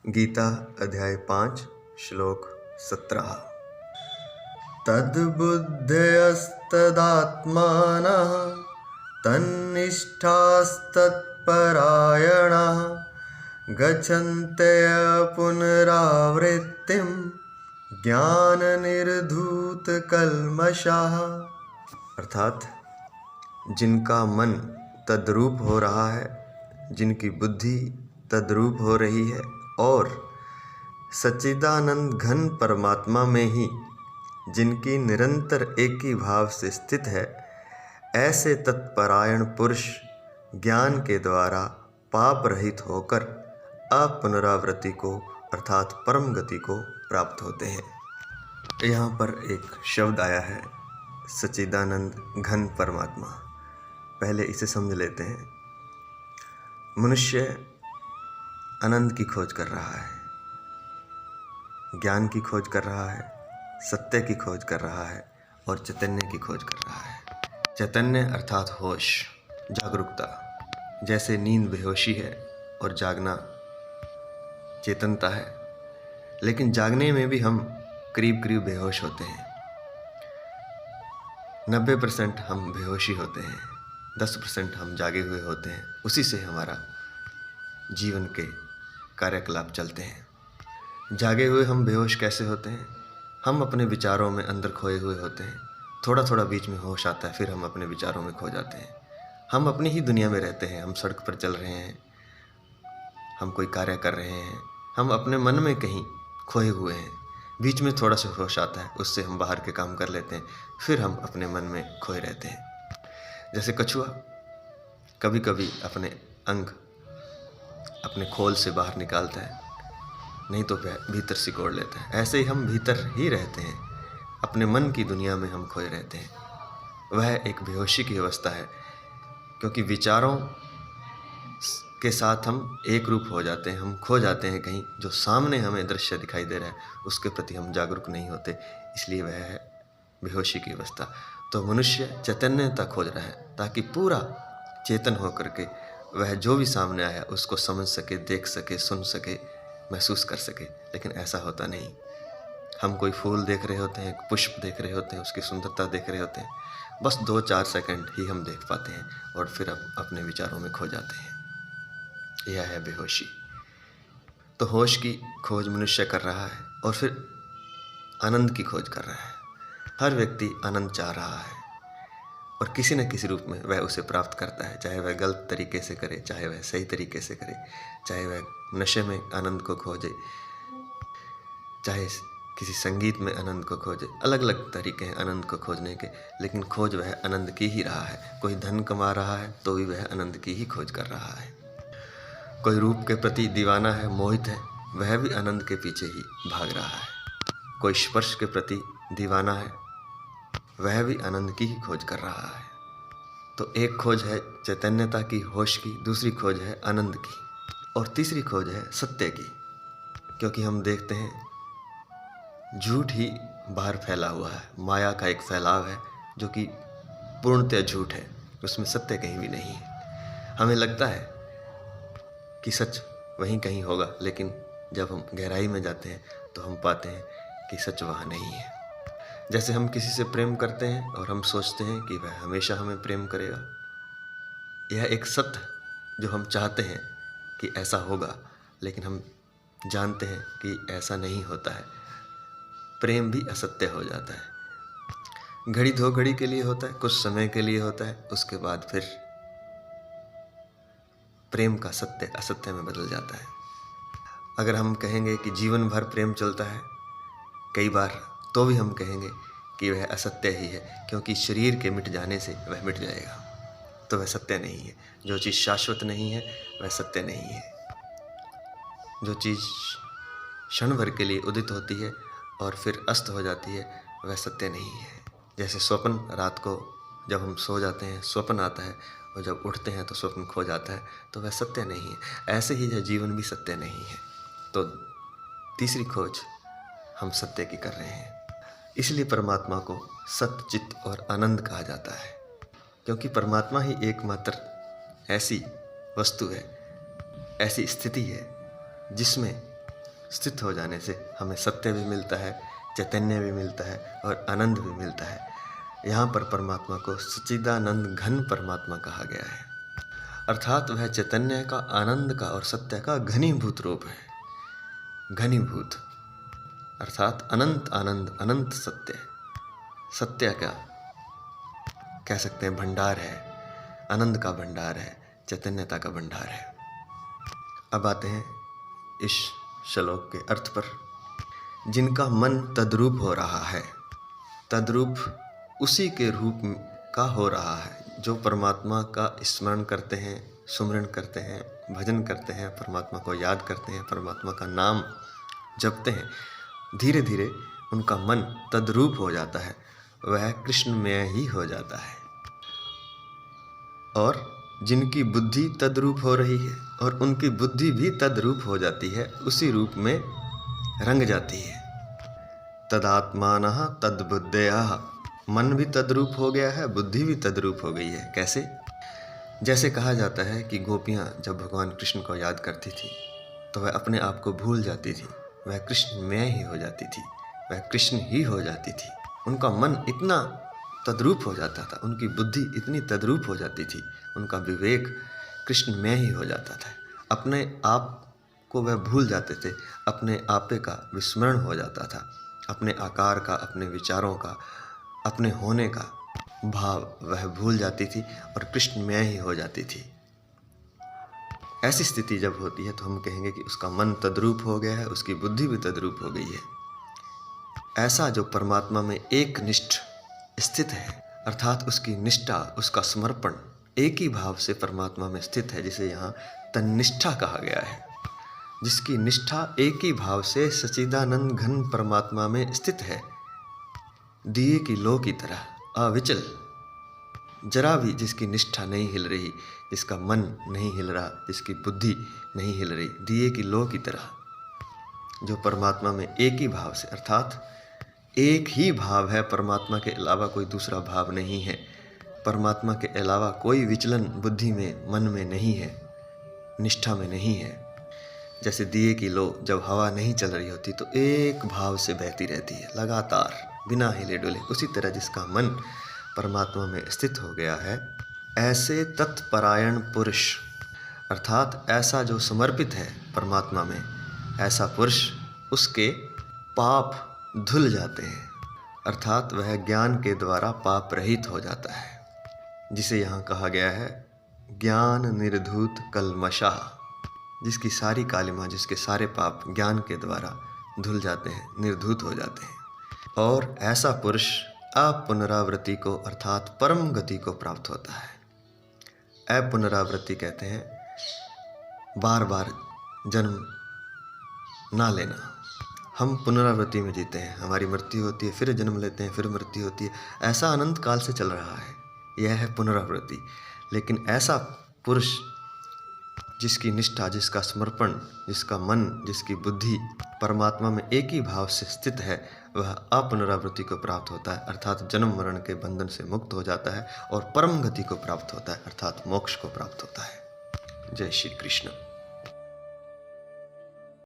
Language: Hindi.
गीता अध्याय 5 श्लोक 17। तद्बुद्धयस्तदात्मानः तन्निष्ठास्तत्परायणाः गच्छन्त्यय पुनरावृत्तिं ज्ञाननिर्धूतकल्मषाः। अर्थात जिनका मन तद्रूप हो रहा है, जिनकी बुद्धि तद्रूप हो रही है और सच्चिदानंद घन परमात्मा में ही जिनकी निरंतर एक ही भाव से स्थित है, ऐसे तत्परायण पुरुष ज्ञान के द्वारा पाप रहित होकर अपुनरावृत्ति को अर्थात परम गति को प्राप्त होते हैं। यहाँ पर एक शब्द आया है सच्चिदानंद घन परमात्मा। पहले इसे समझ लेते हैं। मनुष्य आनंद की खोज कर रहा है, ज्ञान की खोज कर रहा है, सत्य की खोज कर रहा है और चैतन्य की खोज कर रहा है। चैतन्य अर्थात होश, जागरूकता। जैसे नींद बेहोशी है और जागना चेतनता है, लेकिन जागने में भी हम करीब करीब बेहोश होते हैं। 90% हम बेहोशी होते हैं, 10% हम जागे हुए होते हैं। उसी से हमारा जीवन के कार्यकलाप चलते हैं। जागे हुए हम बेहोश कैसे होते हैं? हम अपने विचारों में अंदर खोए हुए होते हैं। थोड़ा थोड़ा बीच में होश आता है, फिर हम अपने विचारों में खो जाते हैं। हम अपनी ही दुनिया में रहते हैं। हम सड़क पर चल रहे हैं, हम कोई कार्य कर रहे हैं, हम अपने मन में कहीं खोए हुए हैं। बीच में थोड़ा सा होश आता है, उससे हम बाहर के काम कर लेते हैं, फिर हम अपने मन में खोए रहते हैं। जैसे कछुआ कभी कभी अपने अंग अपने खोल से बाहर निकालता है, नहीं तो भीतर सिकोड़ लेता है। ऐसे ही हम भीतर ही रहते हैं, अपने मन की दुनिया में हम खोए रहते हैं। वह एक बेहोशी की अवस्था है, क्योंकि विचारों के साथ हम एक रूप हो जाते हैं। हम खो जाते हैं कहीं, जो सामने हमें दृश्य दिखाई दे रहा है उसके प्रति हम जागरूक नहीं होते, इसलिए वह है बेहोशी की अवस्था। तो मनुष्य चैतन्यता खोज रहा है ताकि पूरा चेतन होकर के वह जो भी सामने आया उसको समझ सके, देख सके, सुन सके, महसूस कर सके। लेकिन ऐसा होता नहीं। हम कोई फूल देख रहे होते हैं, पुष्प देख रहे होते हैं, उसकी सुंदरता देख रहे होते हैं, बस 2-4 सेकंड ही हम देख पाते हैं और फिर अपने विचारों में खो जाते हैं। यह है बेहोशी। तो होश की खोज मनुष्य कर रहा है और फिर आनंद की खोज कर रहा है। हर व्यक्ति आनंद चाह रहा है और किसी न किसी रूप में वह उसे प्राप्त करता है, चाहे वह गलत तरीके से करे, चाहे वह सही तरीके से करे, चाहे वह नशे में आनंद को खोजे, चाहे किसी संगीत में आनंद को खोजे। अलग अलग तरीके हैं आनंद को खोजने के, लेकिन खोज वह आनंद की ही रहा है। कोई धन कमा रहा है तो भी वह आनंद की ही खोज कर रहा है। कोई रूप के प्रति दीवाना है, मोहित है, वह भी आनंद के पीछे ही भाग रहा है। कोई स्पर्श के प्रति दीवाना है, वह भी आनंद की ही खोज कर रहा है। तो एक खोज है चैतन्यता की, होश की, दूसरी खोज है आनंद की और तीसरी खोज है सत्य की। क्योंकि हम देखते हैं झूठ ही बाहर फैला हुआ है, माया का एक फैलाव है जो कि पूर्णतः झूठ है, उसमें सत्य कहीं भी नहीं है। हमें लगता है कि सच वहीं कहीं होगा, लेकिन जब हम गहराई में जाते हैं तो हम पाते हैं कि सच वहाँ नहीं है। जैसे हम किसी से प्रेम करते हैं और हम सोचते हैं कि वह हमेशा हमें प्रेम करेगा। यह एक सत्य जो हम चाहते हैं कि ऐसा होगा, लेकिन हम जानते हैं कि ऐसा नहीं होता है। प्रेम भी असत्य हो जाता है। घड़ी 2 घड़ी के लिए होता है, कुछ समय के लिए होता है, उसके बाद फिर प्रेम का सत्य असत्य में बदल जाता है। अगर हम कहेंगे कि जीवन भर प्रेम चलता है, कई बार तो भी हम कहेंगे कि वह असत्य ही है, क्योंकि शरीर के मिट जाने से वह मिट जाएगा। तो वह सत्य नहीं है। जो चीज़ शाश्वत नहीं है वह सत्य नहीं है। जो चीज़ क्षण भर के लिए उदित होती है और फिर अस्त हो जाती है वह सत्य नहीं है। जैसे स्वप्न, रात को जब हम सो जाते हैं स्वप्न आता है और जब उठते हैं तो स्वप्न खो जाता है, तो वह सत्य नहीं है। ऐसे ही यह जीवन भी सत्य नहीं है। तो तीसरी खोज हम सत्य की कर रहे हैं। इसलिए परमात्मा को सत्य, चित्त और आनंद कहा जाता है, क्योंकि परमात्मा ही एकमात्र ऐसी वस्तु है, ऐसी स्थिति है जिसमें स्थित हो जाने से हमें सत्य भी मिलता है, चैतन्य भी मिलता है और आनंद भी मिलता है। यहाँ पर परमात्मा को सच्चिदानंद घन परमात्मा कहा गया है, अर्थात वह चैतन्य का, आनंद का और सत्य का घनीभूत रूप है। घनीभूत अर्थात अनंत आनंद, अनंत सत्य, सत्य का कह सकते हैं भंडार है, आनंद का भंडार है, चैतन्यता का भंडार है। अब आते हैं इस श्लोक के अर्थ पर। जिनका मन तद्रूप हो रहा है, तद्रूप उसी के रूप का हो रहा है जो परमात्मा का स्मरण करते हैं, सुमरण करते हैं, भजन करते हैं, परमात्मा को याद करते हैं, परमात्मा का नाम जपते हैं। धीरे धीरे उनका मन तद्रूप हो जाता है, वह कृष्णमय ही हो जाता है। और जिनकी बुद्धि तद्रूप हो रही है और उनकी बुद्धि भी तद्रूप हो जाती है, उसी रूप में रंग जाती है। तदात्मानः तद्बुद्धयः, मन भी तद्रूप हो गया है, बुद्धि भी तद्रूप हो गई है। कैसे? जैसे कहा जाता है कि गोपियाँ जब भगवान कृष्ण को याद करती थी तो वह अपने आप को भूल जाती थी, वह कृष्णमय ही हो जाती थी, वह कृष्ण ही हो जाती थी। उनका मन इतना तद्रूप हो जाता था, उनकी बुद्धि इतनी तद्रूप हो जाती थी, उनका विवेक कृष्णमय ही हो जाता था। अपने आप को वह भूल जाते थे, अपने आपे का विस्मरण हो जाता था, अपने आकार का, अपने विचारों का, अपने होने का भाव वह भूल जाती थी और कृष्णमय ही हो जाती थी। ऐसी स्थिति जब होती है तो हम कहेंगे कि उसका मन तद्रूप हो गया है, उसकी बुद्धि भी तद्रूप हो गई है। ऐसा जो परमात्मा में एक निष्ठ स्थित है, अर्थात उसकी निष्ठा, उसका समर्पण एक ही भाव से परमात्मा में स्थित है, जिसे यहाँ तन्निष्ठा कहा गया है। जिसकी निष्ठा एक ही भाव से सच्चिदानंद घन परमात्मा में स्थित है, दिए की लौ की तरह अविचल, जरा भी जिसकी निष्ठा नहीं हिल रही, जिसका मन नहीं हिल रहा, जिसकी बुद्धि नहीं हिल रही, दिए की लौ की तरह, जो परमात्मा में एक ही भाव से, अर्थात एक ही भाव है, परमात्मा के अलावा कोई दूसरा भाव नहीं है, परमात्मा के अलावा कोई विचलन बुद्धि में, मन में नहीं है, निष्ठा में नहीं है। जैसे दिए की लौ जब हवा नहीं चल रही होती तो एक भाव से बहती रहती है लगातार, बिना हिले डुले, उसी तरह जिसका मन परमात्मा में स्थित हो गया है, ऐसे तत्परायण पुरुष, अर्थात ऐसा जो समर्पित है परमात्मा में, ऐसा पुरुष, उसके पाप धुल जाते हैं, अर्थात वह ज्ञान के द्वारा पाप रहित हो जाता है, जिसे यहाँ कहा गया है ज्ञान निर्धूत कल्मषः, जिसकी सारी कालिमा, जिसके सारे पाप ज्ञान के द्वारा धुल जाते हैं, निर्धूत हो जाते हैं। और ऐसा पुरुष अपुनरावृत्ति को, अर्थात परम गति को प्राप्त होता है। अपुनरावृत्ति कहते हैं बार बार जन्म ना लेना। हम पुनरावृत्ति में जीते हैं, हमारी मृत्यु होती है, फिर जन्म लेते हैं, फिर मृत्यु होती है, ऐसा अनंत काल से चल रहा है, यह है पुनरावृत्ति। लेकिन ऐसा पुरुष जिसकी निष्ठा, जिसका समर्पण, जिसका मन, जिसकी बुद्धि परमात्मा में एक ही भाव से स्थित है, वह अपुनरावृत्ति को प्राप्त होता है, अर्थात जन्म मरण के बंधन से मुक्त हो जाता है और परम गति को प्राप्त होता है, अर्थात मोक्ष को प्राप्त होता है। जय श्री कृष्ण।